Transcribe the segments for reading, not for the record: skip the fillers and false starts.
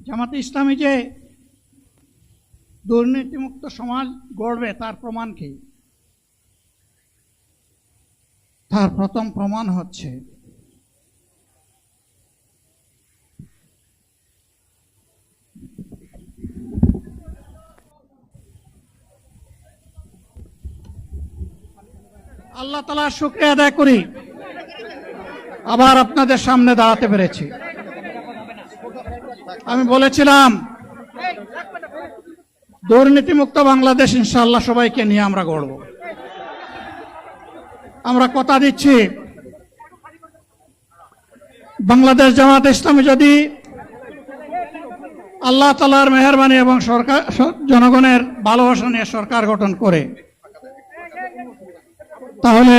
জামাতে ইসলামী যে দুর্নীতিমুক্ত সমাজ গড়বে তার প্রমাণ কি? তার প্রথম প্রমাণ হচ্ছে আল্লাহ তাআলার শুকরিয়া আদায় করি আবার আপনাদের সামনে দাঁড়াতে পেরেছি। আমি বলেছিলাম দুর্নীতিমুক্ত বাংলাদেশ ইনশাআল্লাহ সবাইকে নিয়ে আমরা গড়ব। আমরা কথা দিচ্ছি বাংলাদেশ জামাত ইসলামী যদি আল্লাহ তাআলার মেহেরবানি এবং সরকার জনগণের ভালোবাসা নিয়ে সরকার গঠন করে, তাহলে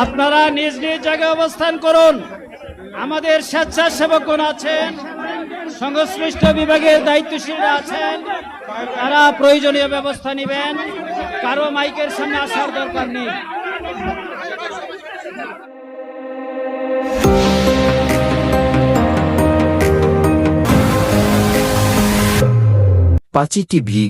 আপনারা নিজ নিজ জায়গায় অবস্থান করুন। আমাদের স্বেচ্ছাসেবকগণ আছেন, সংশ্লিষ্ট বিভাগের দায়িত্বশীলরা আছেন, তারা প্রয়োজনীয় ব্যবস্থা নেবেন। কারো মাইকের সামনে আসার দরকার নেই। পাঁচি টিভি